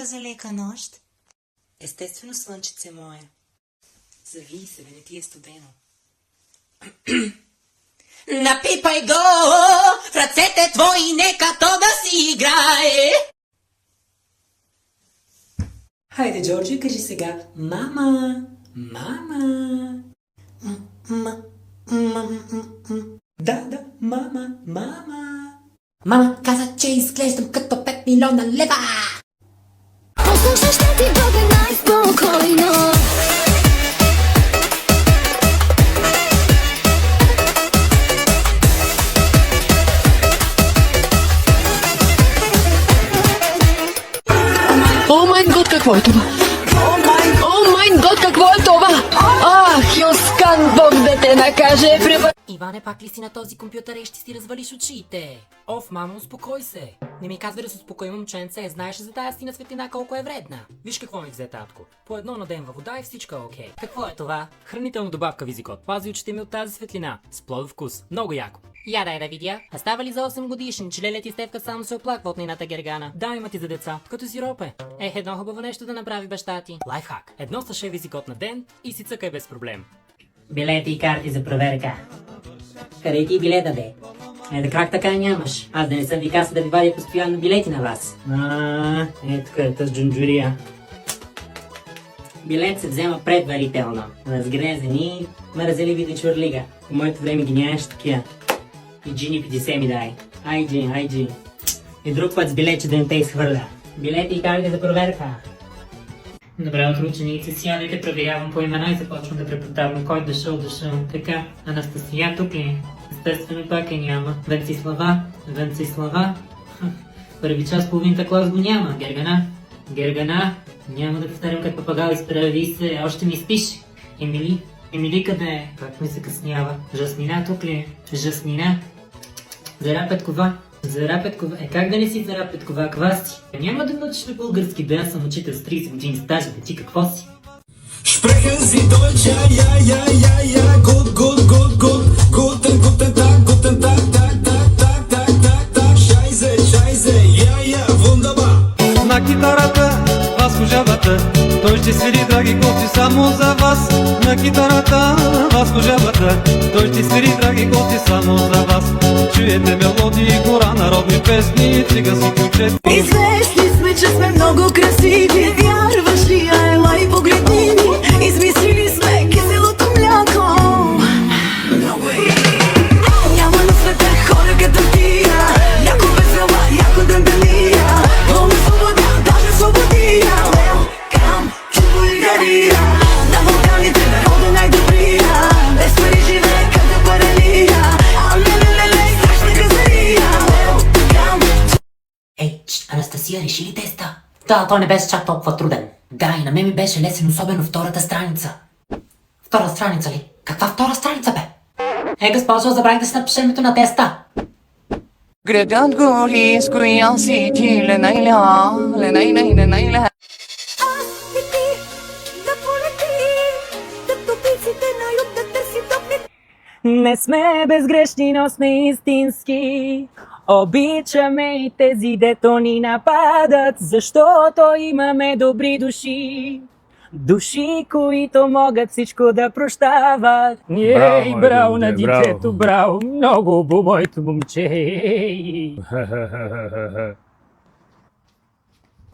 чашка за лека нощ? Естествено, слънчице мое. Завий се, бе, не ти е студено. Напипай го в ръцете твои, нека то да си играе. Хайде, Джорджи, кажи сега: мама, мама. Да, мама, мама. Мама каза, че изглеждам като 5 милиона лева. Послушай, ще ти бъде най-спокойно. О майн гот, какво е това? О майн гот, какво е това? Ах, Юскан, Бог да те накаже. Иване, пак ли си на този компютър и ще си развалиш очите? Оф, мамо, успокой се. Не ми казва да се успокои, момченце. Знаеш за тая сина светлина колко е вредна. Виж какво ми взе татко. По едно на ден във вода и всичко е окей. Какво е това? Хранителна добавка Визикот. Пази очите ми от тази светлина. С плодов вкус. Много яко. Я дай да видя. А става ли за 8 годишни, че лелят и Стевка само се оплаква от нейната гергана? Да, има ти за деца, като сиропе. Едно хубаво нещо да направи баща ти. Лайфхак. Едно саше Визикот на ден и си цъкай без проблем. Билети и карти за проверка. Къде ти билета, бе? Как така нямаш? Аз да не съм ви казал да ви вадя постоянно билети на вас. Тук е тъс джунджурия. Билет се взема предварително. Разгрезени, мързеливи да чурлига. По моето време ги нямаш такива. И джини 50 ми дай. Ай джи. И друг път с билет, че да не те изхвърля. Билети и карти за проверка. Добре утро, ученици. Сега нека проверявам по имена и започвам да преподавам кой дошъл. Така, Анастасия тук ли? Естествено пак е няма. Венцислава. Първи час половината клас го няма. Гергана. Няма да повтарям как папагал, изправи се. Още ми спиш. Емили къде е? Как ми се къснява? Жасмина тук ли? Жасмина. Зара Петкова. Как да не си Зара Петкова? Ква си? Няма да научиш на български, бе, аз съм учител с 30 години стаж, бе, ти какво си? Sprechen Sie Deutsch, ja, guten Tag, Scheiße, ja, wunderbar. На китарата, възхожавата, той ще свири, драги гости, само за вас. На китарата, възхожавата, той ще свири, драги гости, само за вас. Чуете мелодии, хора, народни песни, цигански ключе. Известни сме, че сме много красиви. Вярваш ли, ела и погледни ни. Измислили сме киселото мляко. Няма на света хора като тия. Яко весела, яко дандалия. Пълна свобода, даже свободия. Welcome to България. На Балканите народа най-добрия. Без пари живее като паралия. Страшна газария. Анастасия, реши ли теста? Да, той не беше чак толкова труден. Да, и на мен ми беше лесен, особено втората страница. Втора страница ли? Каква втора страница, бе? Госпожо, забравих да си напиша името на теста. Градът гори, с коя си ти, ленайля. Аз и ти да полетим, да топиците на юг да търси топли. Не сме безгрешни, но сме истински. Обичаме и тези, дето ни нападат, защото имаме добри души. Души, които могат всичко да прощават. Ей, браво на детето, браво, много бу, моето момче.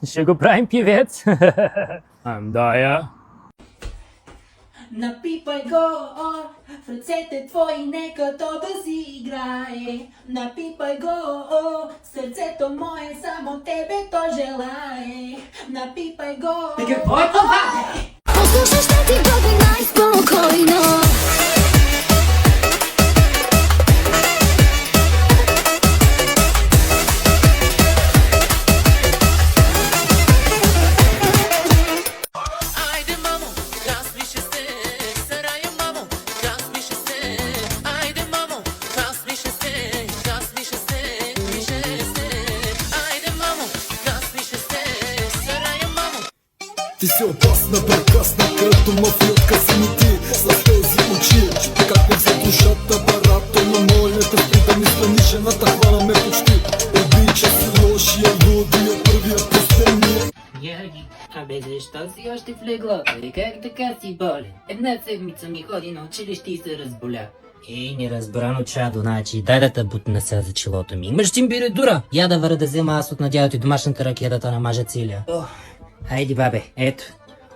Ще го правим певец. Да. Напипай го в ръцете твои, нека то да си играе. Напипай го, сърцето мое, само тебе то желае. Напипай го. Какво е това, бе? Послушай, ще ти бъде най-спокойно. Ти си опасна, прекрасна, като мафиотка си ми ти. С тези очи, как не взе душата, апарата. Но моля те спри да мисля, ни жената хвана ме почти. Обича си лошия, лудия, първия, последния. Яги, абе защо си още в леглото? И как така си болен? Една седмица ми ходи на училище и се разболя. Ей, неразбрано чадо, значи, дай да те бутна сега за челото ми. Имаш температура! Я да върна да взема аз от надялото и домашната ракия да те намажа целия. Хайде, бабе, ето.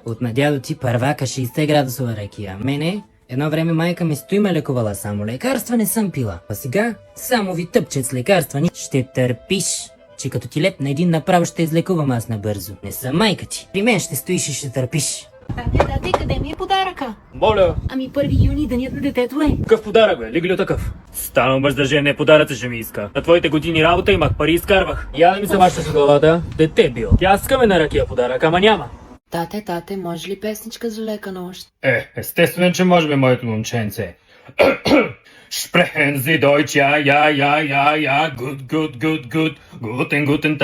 От надяло ти първака 60 градусова ракия. Мене едно време майка ми стои ме лекувала само. Лекарства не съм пила. А сега само ви тъпчат с лекарства. Ще търпиш, че като ти леп на един направо ще излекувам аз набързо. Не съм майка ти. При мен ще стоиш и ще търпиш. Тате, къде ми е подаръка? Моля, Ами 1 юни, денят на детето е. какъв подарък бе? Лиглю такъв. Станал мъж да жене, подаръци ще ми иска. На твоите години работа имах, пари изкарвах. Я да ми се мащаш в главата. Дете бил. Тя скаме на ракия подарък, ама няма. Тате, може ли песничка за лека нощ? Естествено, че може бе, моето момченце. Sprechen Sie Deutsch, ja, gut. Guten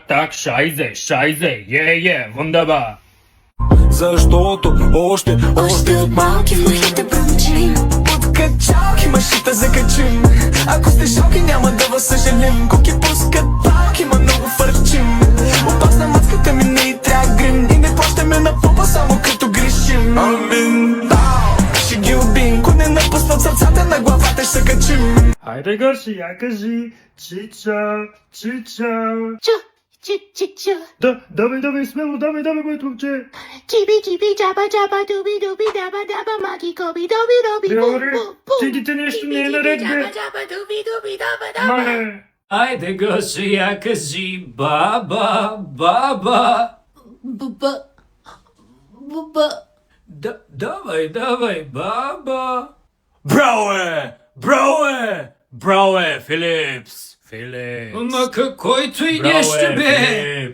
Tag, Scheiße, wunderbar. Защото още от малки в ушите бръмчим. От качалки машите закачим. Ако сте шоки няма да вас съжалим. Коки пускат палки, ма много фърчим. Опасна мацката ми не трябва грим. И не плащаме на попа само като грешим. Амин, ще ги убим. Ко не напуснат сърцата на главата ще се качим. Хайде гърши, я кажи. Чича. Чича. Давай, смело, давай, моето момче. Чиби, джаба, дуби, даба, маги, коби, доби, Добре, чидите нещо не е наред, бе. Джаба, дуби, даба. Мале. Айде гърши, я кажи. Баба. Буба. Давай, баба. Браво е, Филипс. Ма какой той нещо бе?